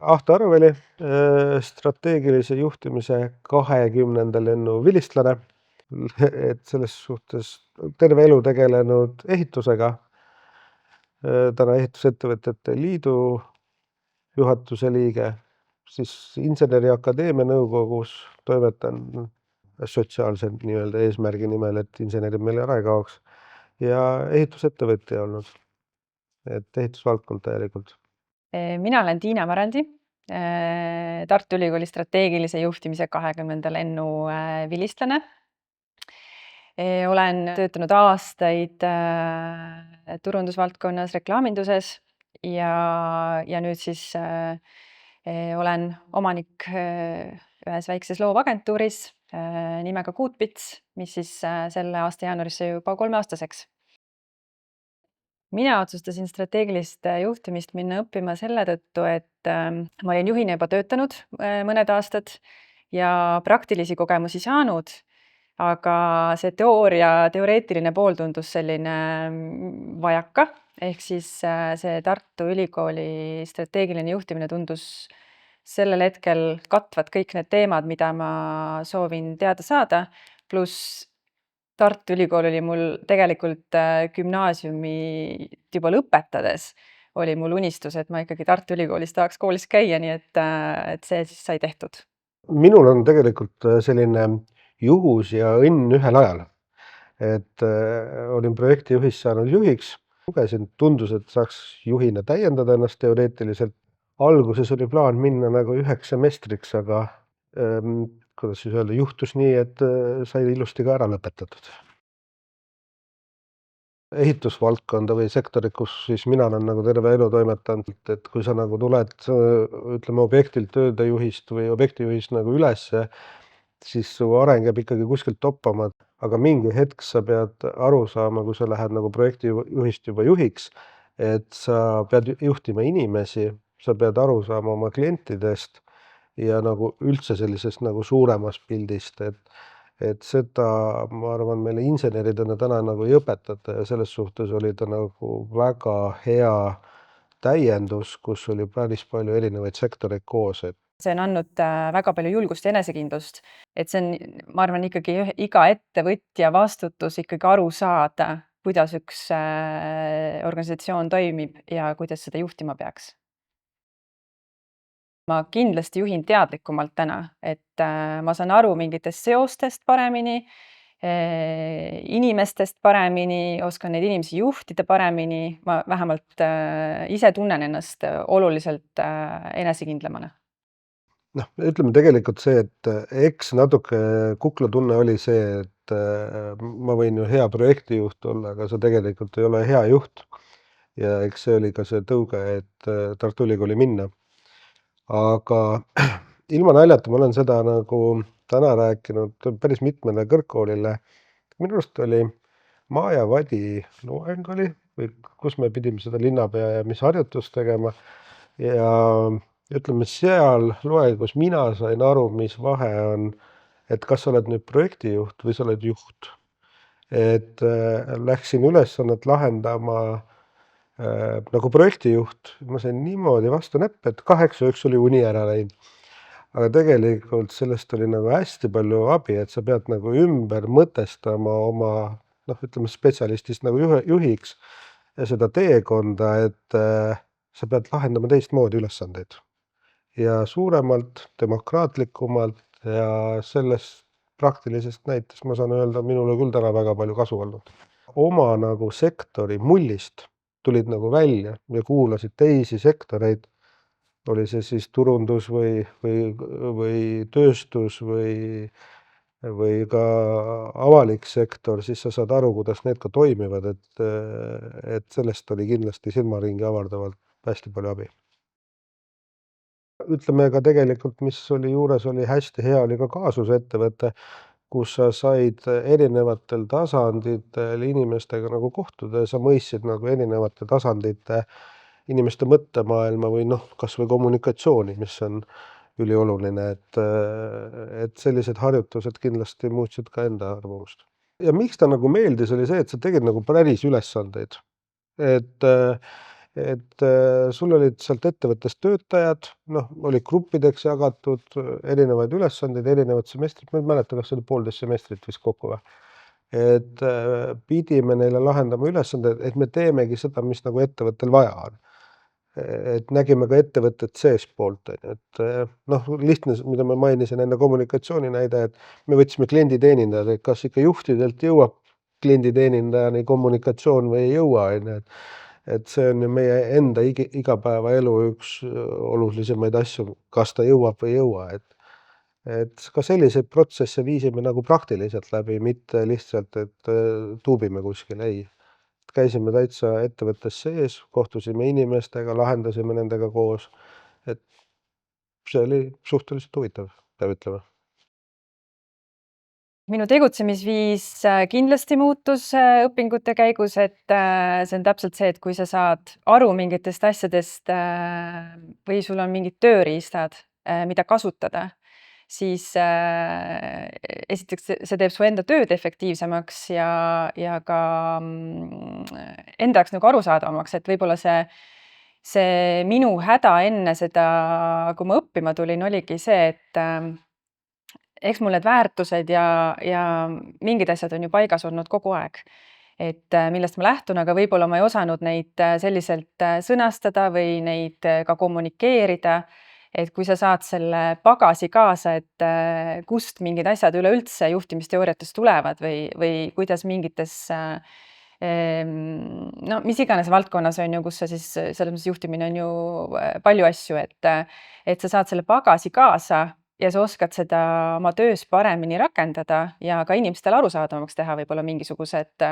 Ahto Aruveli, strateegilise juhtimise 20. lennu vilistlane. Et selles suhtes terve elu tegelenud ehitusega. Täna Ehitusettevõtjate Liidu juhatuse liige, siis Inseneriakadeemia nõukogus toimetan sotsiaalse nii-öelda eesmärgi nimel, et insenerid meil ära ei kaoks. Ja ehitusettevõtja olnud, et ehitusvaldkond täielikult. Mina olen Tiina Marandi, Tartu Ülikooli strateegilise juhtimise 20. lennu vilistlane. Olen töötanud aastaid turundusvaldkonnas, reklaaminduses ja nüüd siis olen omanik ühes väikses loovagentuuris nimega Goodbits, mis siis selle aasta jaanuaris sai juba 3-aastaseks. Mina otsustasin strateegilist juhtimist minna õppima selle tõttu, et ma olin juhina juba töötanud mõned aastad ja praktilisi kogemusi saanud, aga see teoreetiline pool tundus selline vajaka, ehk siis see Tartu Ülikooli strateegiline juhtimine tundus sellel hetkel katvad kõik need teemad, mida ma soovin teada saada, pluss Tartu Ülikool oli mul tegelikult gümnaasiumi juba lõpetades oli mul unistus, et ma ikkagi Tartu Ülikoolis tahaks koolis käia, nii et see siis sai tehtud. Minul on tegelikult selline juhus ja õnn ühel ajal. Et olin projektijuhist saanud juhiks, lugesin, tundus, et saaks juhina täiendada ennast teoreetiliselt. Alguses oli plaan minna nagu 1 semestriks, aga kuidas siis öelda, juhtus nii, et sai ilusti ka ära lõpetatud. Ehitusvaldkonda või sektorit, kus siis mina olen nagu terve elu toimetanud, et kui sa nagu tuled, ütleme, objektilt töödejuhist või objektijuhist nagu ülesse, siis su areng jääb ikkagi kuskilt toppama, aga mingi hetk sa pead aru saama, kui sa lähed nagu projektijuhist juba juhiks, et sa pead juhtima inimesi, sa pead aru saama oma klientidest ja nagu üldse sellisest nagu suuremast pildist, et seda, ma arvan, meile inseneridena täna nagu ei õpetata ja selles suhtes oli ta nagu väga hea täiendus, kus oli päris palju erinevaid sektoreid koos. See on andnud väga palju julgust ja enesekindlust, et see on, ma arvan, ikkagi iga ettevõtja vastutus ikkagi aru saada, kuidas üks organisatsioon toimib ja kuidas seda juhtima peaks. Ma kindlasti juhin teadlikumalt täna, et ma saan aru mingitest seostest paremini, inimestest paremini, oskan neid inimesi juhtida paremini, ma vähemalt ise tunnen ennast oluliselt enesekindlamana. Noh, ütleme tegelikult see, et eks natuke kuklatunne oli see, et ma võin ju hea projektijuht olla, aga sa tegelikult ei ole hea juht. Ja eks see oli ka see tõuge, et Tartu Ülikooli minna. Aga ilma naljata ma olen seda nagu täna rääkinud päris mitmele kõrgkoolile. Minu arust oli Maja Vadi loeng oli, või kus me pidime seda linnapea ja mis harjutust tegema. Ja ütleme, seal loengus mina sain aru, mis vahe on, et kas sa oled nüüd projektijuht või sa oled juht. Et läksin ülesannet lahendama nagu projektijuht, ma sain niimoodi vastu näppe, et 8-1 oli uni ära läinud. Aga tegelikult sellest oli nagu hästi palju abi, et sa pead nagu ümber mõtestama oma, ütleme, spetsialistist nagu juhiks ja seda teekonda, et sa pead lahendama teistmoodi ülesandeid. Ja suuremalt, demokraatlikumalt ja sellest praktilisest näitest ma saan öelda, minule küll täna väga palju kasu olnud. Oma nagu sektori mullist tulid nagu välja ja kuulasid teisi sektoreid, oli see siis turundus või tööstus või ka avalik sektor, siis sa saad aru, kuidas need ka toimivad, et sellest oli kindlasti silmaringi avardavalt hästi palju abi. Ütleme ka tegelikult, mis oli juures, oli hästi hea, oli ka kaasusettevõte, kus sa said erinevatel tasanditel inimestega nagu kohtuda ja sa mõistsid nagu erinevate tasandite inimeste mõttemaailma või kas või kommunikatsiooni, mis on ülioluline, et sellised harjutused kindlasti muutsid ka enda arvamust. Ja miks ta nagu meeldis, oli see, et sa tegid nagu päris ülesandeid. et sul olid sealt ettevõttest töötajad, noh, oli gruppideks jagatud erinevaid ülesandeid, erinevad semestrid, ma ei mäleta, kas see oli 1,5 semestrit vist kokku või. Et pidime neile lahendama ülesanded, et me teemegi seda, mis nagu ettevõttel vaja on. Et nägime ka ettevõtet seespoolt, et noh, lihtne, mida ma mainisin enne kommunikatsiooni näide, et me võtsime klienditeenindajad, et kas ikka juhtidelt jõuab klienditeenindajani kommunikatsioon või ei jõua, on ju, et see on ju meie enda igapäevaelu üks olulisemaid asju, kas ta jõuab või ei jõua, et ka selliseid protsesse viisime nagu praktiliselt läbi, mitte lihtsalt, et tuubime kuskil, ei. Käisime täitsa ettevõttes sees, kohtusime inimestega, lahendasime nendega koos, et see oli suhteliselt huvitav, peab ütlema. Minu tegutsemisviis kindlasti muutus õpingute käigus, et see on täpselt see, et kui sa saad aru mingitest asjadest või sul on mingid tööriistad, mida kasutada, siis esiteks see teeb su enda tööd efektiivsemaks ja ka enda jaoks nagu arusaadavamaks, et võib-olla see minu häda enne seda, kui ma õppima tulin, oligi see, et eks mul need väärtused ja mingid asjad on ju paigas olnud kogu aeg, et millest ma lähtun, aga võib-olla ma ei osanud neid selliselt sõnastada või neid ka kommunikeerida, et kui sa saad selle pagasi kaasa, et kust mingid asjad üleüldse juhtimisteooriatest tulevad või kuidas mingites no mis iganes valdkonnas on ju, kus sa siis selles mõttes juhtimine on ju palju asju, et sa saad selle pagasi kaasa ja sa oskad seda oma töös paremini rakendada ja ka inimestele arusaadavamaks teha võib-olla mingisugused,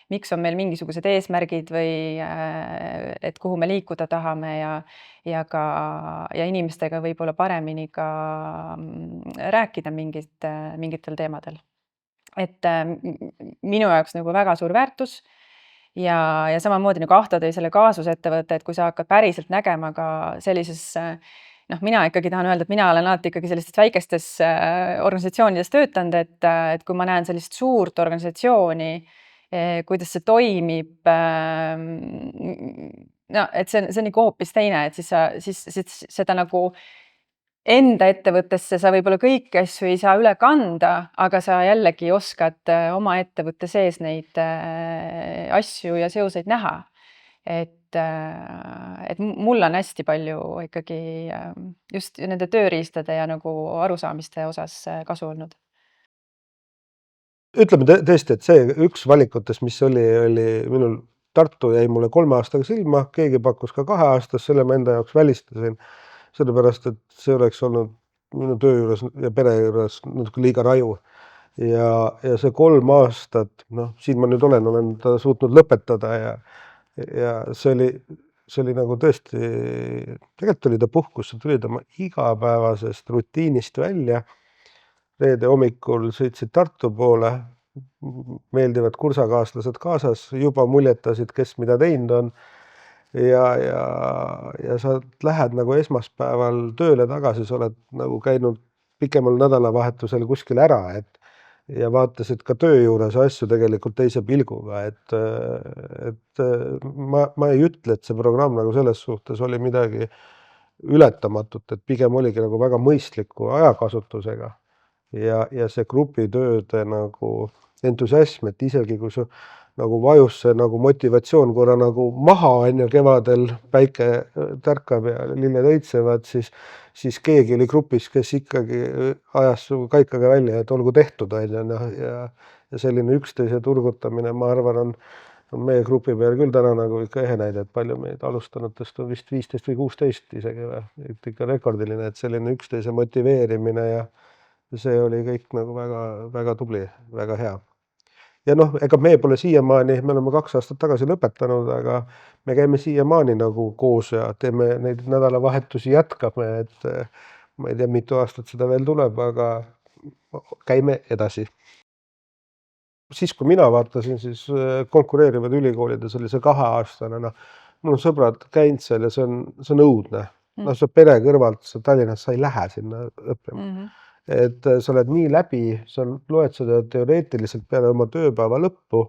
miks on meil mingisugused eesmärgid või et kuhu me liikuda tahame ja inimestega võib-olla paremini ka rääkida mingitel teemadel. Et minu jaoks nagu väga suur väärtus ja samamoodi nagu Ahto tõi selle kaasusettevõtte, et kui sa hakkad päriselt nägema ka sellises noh, mina ikkagi tahan öelda, et mina olen alati ikkagi sellistes väikestes organisatsioonides töötanud, et kui ma näen sellist suurt organisatsiooni, kuidas see toimib, no et see on nagu hoopis teine, et siis seda nagu enda ettevõttesse sa võib-olla kõiki asju ei saa üle kanda, aga sa jällegi oskad oma ettevõtte sees neid asju ja seoseid näha. Et mul on hästi palju ikkagi just nende tööriistade ja nagu arusaamiste osas kasu olnud. Ütleme tõesti, et see üks valikutest, mis oli minul, Tartu jäi mulle 3 aastaga silma, keegi pakkus ka 2 aastast, selle ma enda jaoks välistasin, sellepärast et see oleks olnud minu töö juures ja pere juures natuke liiga raju. Ja see 3 aastat, noh, siin ma nüüd olen ta suutnud lõpetada ja see oli nagu tõesti, tegelikult oli ta puhkus, see tuli ta igapäevasest rutiinist välja. Reede hommikul sõitsid Tartu poole, meeldivad kursakaaslased kaasas, juba muljetasid, kes mida teinud on. Ja sa lähed nagu esmaspäeval tööle tagasi, sa oled nagu käinud pikemal nädalavahetusel kuskil ära, ja vaatasid ka töö juures asju tegelikult teise pilguga, et ma ei ütle, et see programm nagu selles suhtes oli midagi ületamatut, et pigem oligi nagu väga mõistliku ajakasutusega ja see grupitööde nagu entusiasm, et isegi kui su nagu vajus see nagu motivatsioon korra nagu maha, on ju, kevadel päike tärkab ja lilled õitsevad, siis keegi oli grupis, kes ikkagi ajas su kaikaga välja, et olgu tehtud, on ju, ja selline üksteise turgutamine, ma arvan, on meie grupi peal küll täna nagu ikka ehe näide, et palju meid alustanutest on vist 15 või 16 isegi või, et ikka rekordiline, et selline üksteise motiveerimine ja see oli kõik nagu väga, väga tubli, väga hea. Ja noh, ega me pole siiamaani, me oleme 2 aastat tagasi lõpetanud, aga me käime siiamaani nagu koos ja teeme neid nädalavahetusi, jätkame, et ma ei tea, mitu aastat seda veel tuleb, aga käime edasi. Siis, kui mina vaatasin, siis konkureerivad ülikoolides oli see 2-aastane, noh, mul on sõbrad käinud seal ja see on õudne. Noh, sa pere kõrvalt, sa Tallinnas, sa ei lähe sinna õppima. Et sa oled nii läbi, sa loed seda teoreetiliselt peale oma tööpäeva lõppu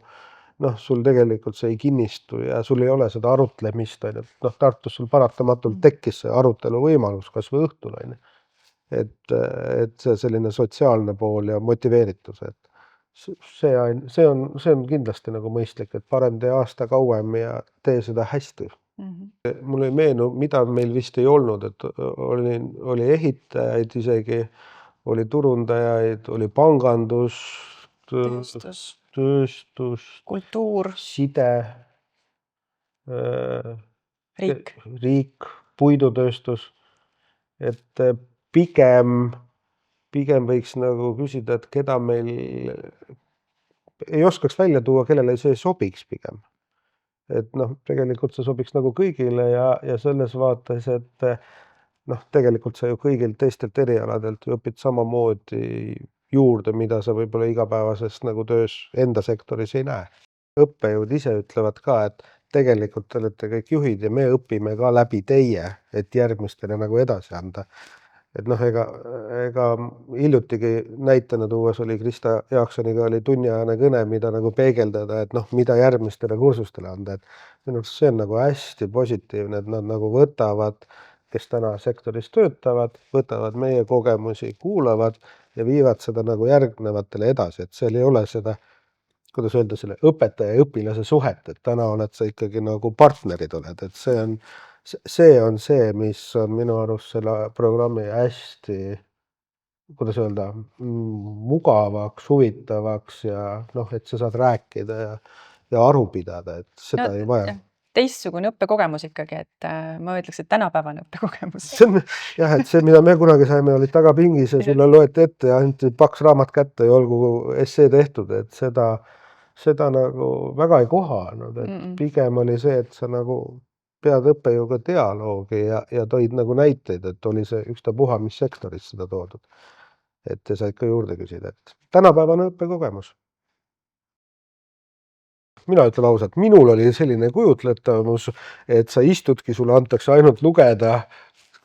noh, sul tegelikult see ei kinnistu ja sul ei ole seda arutlemist, on ju. Noh, Tartus sul paratamatult tekkis see arutelu võimalus kas või õhtul, on ju. Et see selline sotsiaalne pool ja motiveeritus, et see on kindlasti nagu mõistlik, et parem tee aasta kauem ja tee seda hästi. Mul ei meenu, mida meil vist ei olnud, et oli ehitajaid isegi, oli turundajaid, oli pangandus, tööstus, kultuur, side, riik, puidutööstus, et pigem võiks nagu küsida, et keda meil ei oskaks välja tuua, kellele see sobiks pigem. Et noh, tegelikult see sobiks nagu kõigile ja selles vaates, et noh, tegelikult sa ju kõigilt teistelt erialadelt ju õpid samamoodi juurde, mida sa võib-olla igapäevasest nagu töös enda sektoris ei näe. Õppejõud ise ütlevad ka, et tegelikult te olete kõik juhid ja me õpime ka läbi teie, et järgmistele nagu edasi anda. Et noh, ega hiljutigi näitena tuues oli Krista Jaaksoniga oli tunniajane kõne, mida nagu peegeldada, et noh, mida järgmistele kursustele anda, et minu arust see on nagu hästi positiivne, et nad nagu võtavad, kes täna sektoris töötavad, võtavad meie kogemusi, kuulavad ja viivad seda nagu järgnevatele edasi, et seal ei ole seda, kuidas öelda, selle õpetaja ja õpilase suhet, et täna oled sa ikkagi nagu partnerid oled, et see on see, mis on minu arust selle programmi hästi, kuidas öelda, mugavaks, huvitavaks ja noh, et sa saad rääkida ja aru pidada, et seda ei vaja. Teistsugune õppekogemus ikkagi, et ma ütleks, et tänapäevane õppekogemus. See on jah, et see, mida me kunagi saime, oli tagapingis ja sulle loeti ette ja anti paks raamat kätte ja olgu essee tehtud, et seda nagu väga ei kohanud, et pigem oli see, et sa nagu pead õppejõuga dialoogi ja toid nagu näiteid, et oli see ükstapuha, mis sektoris seda toodud. Et sa ikka juurde küsida, et tänapäevane õppekogemus. Mina ütlen ausalt, minul oli selline kujutletavus, et sa istudki, sulle antakse ainult lugeda,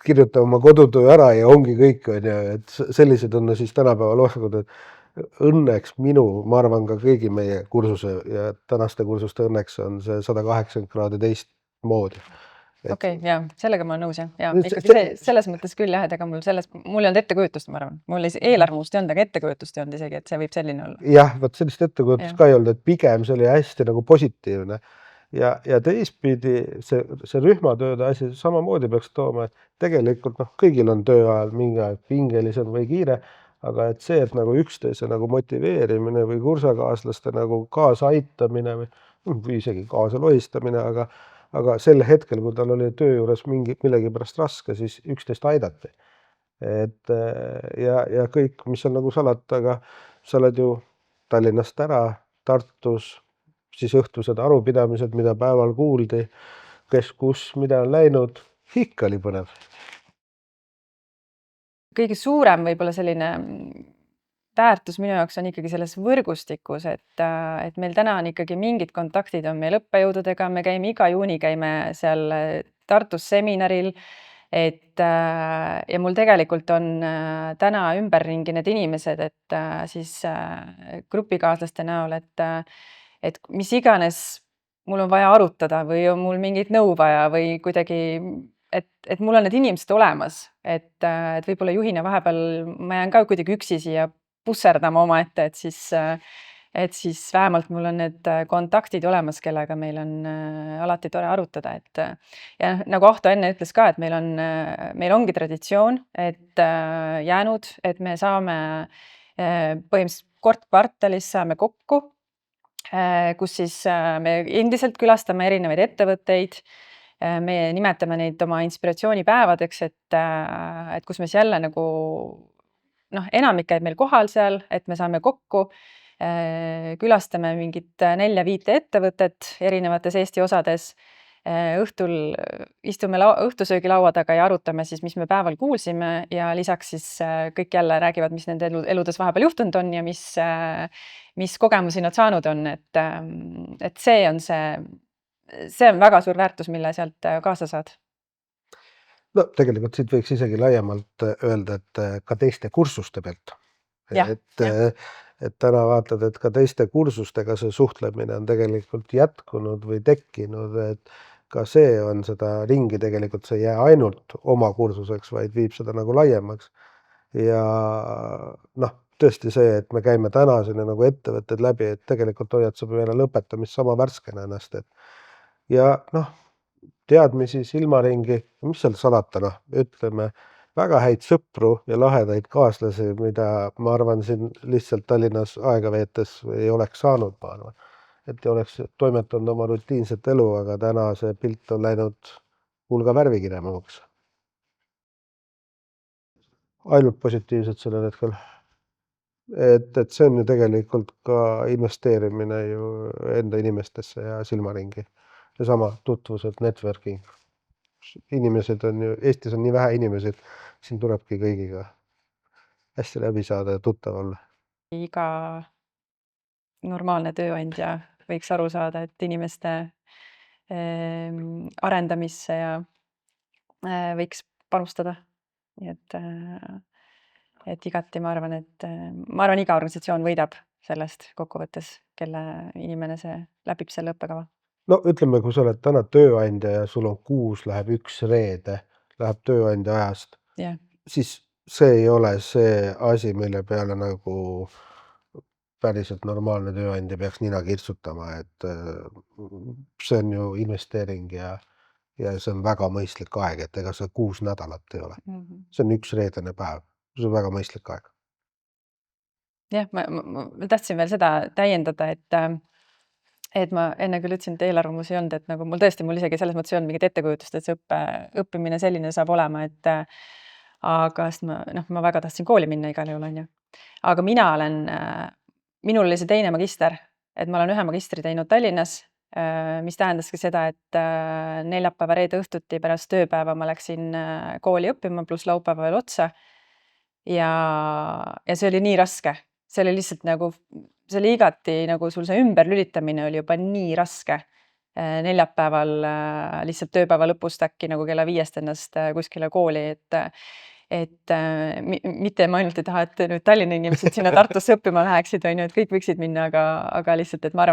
kirjuta oma kodutöö ära ja ongi kõik, on ju, et sellised on siis tänapäeval oskud, et õnneks ma arvan ka kõigi meie kursuse ja tänaste kursuste õnneks on see 180 kraadi teistmoodi. Okei, jaa, sellega ma olen nõus, jah. Ja ikkagi selles mõttes küll jah, et ega mul ei olnud ettekujutust, ma arvan. Mul eelarvamust ei olnud, aga ettekujutust ei olnud isegi, et see võib selline olla. Jah, vot sellist ettekujutust ka ei olnud, et pigem see oli hästi nagu positiivne. Ja teistpidi see rühmatööde asi samamoodi peaks tooma, et tegelikult noh, kõigil on töö ajal mingi aeg pingelisem või kiire, aga et see, et nagu üksteise nagu motiveerimine või kursakaaslaste nagu kaasaaitamine või isegi kaasa lohistamine, aga sel hetkel, kui tal oli töö juures millegipärast raske, siis üksteist aidati. Et ja kõik, mis on nagu salata, aga sa oled ju Tallinnast ära, Tartus, siis õhtused arupidamised, mida päeval kuuldi, kes kus, mida on läinud, ikka oli põnev. Kõige suurem võib-olla selline väärtus minu jaoks on ikkagi selles võrgustikus, et meil täna on ikkagi mingid kontaktid on meil õppejõududega, me käime iga juuni seal Tartus seminaril, ja mul tegelikult on täna ümberringi need inimesed, et siis grupikaaslaste näol, et mis iganes mul on vaja arutada või on mul mingit nõu vaja või kuidagi, et mul on need inimesed olemas, et võib-olla juhina vahepeal ma jään ka kuidagi üksi siia pusserdama omaette, et siis vähemalt mul on need kontaktid olemas, kellega meil on alati tore arutada, ja nagu Ahto enne ütles ka, et meil ongi traditsioon, et jäänud, et me saame põhimõtteliselt kord kvartalis saame kokku, kus siis me endiselt külastame erinevaid ettevõtteid, me nimetame neid oma inspiratsioonipäevadeks, et kus me siis jälle nagu enamik käib meil kohal seal, et me saame kokku, külastame mingit 4-5 ettevõtet erinevates Eesti osades, õhtul istume õhtusöögilaua taga ja arutame siis, mis me päeval kuulsime ja lisaks siis kõik jälle räägivad, mis nende eludes vahepeal juhtunud on ja mis kogemusi nad saanud on, et see on väga suur väärtus, mille sealt kaasa saad. No tegelikult siit võiks isegi laiemalt öelda, et ka teiste kursuste pealt. et täna vaatad, et ka teiste kursustega see suhtlemine on tegelikult jätkunud või tekkinud, et ka see on seda ringi tegelikult, see ei jää ainult oma kursuseks, vaid viib seda nagu laiemaks. Ja noh, tõesti see, et me käime täna sinna nagu ettevõtted läbi, et tegelikult hoiad sa peale lõpetamist sama värskena ennast, et ja noh, teadmisi, silmaringi, mis seal salata, noh, ütleme, väga häid sõpru ja lahedaid kaaslasi, mida ma arvan, siin lihtsalt Tallinnas aega veetes ei oleks saanud, ma arvan. Et ei oleks toimetanud oma rutiinset elu, aga täna see pilt on läinud hulga värvikirjavamaks. Ainult positiivset sellel hetkel. Et see on ju tegelikult ka investeerimine ju enda inimestesse ja silmaringi. Seesama tutvused, networking. Inimesed on ju, Eestis on nii vähe inimesi, et siin tulebki kõigiga hästi läbi saada ja tuttav olla. Iga normaalne tööandja võiks aru saada, et inimeste arendamisse ja võiks panustada. Nii et igati ma arvan, iga organisatsioon võidab sellest kokkuvõttes, kelle inimene see läbib selle õppekava. No ütleme, kui sa oled täna tööandja ja sul on kuus läheb üks reede, läheb tööandja ajast, Jah, siis see ei ole see asi, mille peale nagu päriselt normaalne tööandja peaks nina kirtsutama, et see on ju investeering ja see on väga mõistlik aeg, et ega see 6 nädalat ei ole. See on üks reedene päev, see on väga mõistlik aeg. jah, ma tahtsin veel seda täiendada, et ma enne küll ütlesin, et eelarvamusi ei olnud, et nagu mul isegi selles mõttes ei olnud mingit ettekujutust, et see õppimine selline saab olema, aga sest ma väga tahtsin kooli minna igal juhul, on ju. Aga minul oli see teine magister, et ma olen 1 magistri teinud Tallinnas, mis tähendaski seda, et neljapäeva, reede õhtuti pärast tööpäeva ma läksin kooli õppima, pluss laupäeva veel otsa. Ja see oli nii raske, see oli lihtsalt nagu, see oli igati nagu sul see ümberlülitamine oli juba nii raske. Neljapäeval lihtsalt tööpäeva lõpust äkki nagu kella 5 ennast kuskile kooli, et mitte ma ainult ei taha, et nüüd Tallinna inimesed sinna Tartusse õppima läheksid, on ju, et kõik võiksid minna, aga lihtsalt, et ma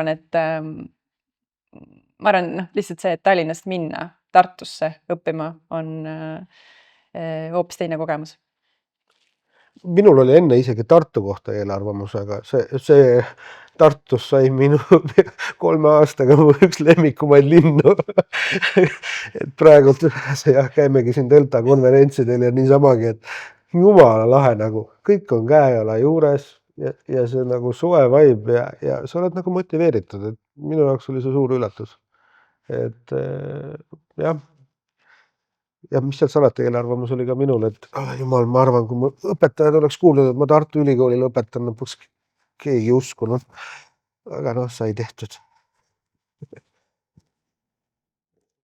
arvan, lihtsalt see, et Tallinnast minna Tartusse õppima on hoopis teine kogemus. Minul oli enne isegi Tartu kohta eelarvamus, aga see Tartus sai minu 3 aastaga mu üks lemmikumaid linnu. Et praegult käimegi siin Delta konverentsidel ja niisamagi, et jumala lahe nagu, kõik on käeala juures ja see nagu soe vibe ja sa oled nagu motiveeritud, et minu jaoks oli see suur üllatus. Et jah. Ja mis seal salata, eelarvamus oli ka minul, et jumal, ma arvan, kui mu õpetajad oleks kuulnud, et ma Tartu Ülikooli lõpetan, lõpuks keegi uskunud. Aga noh, sai tehtud.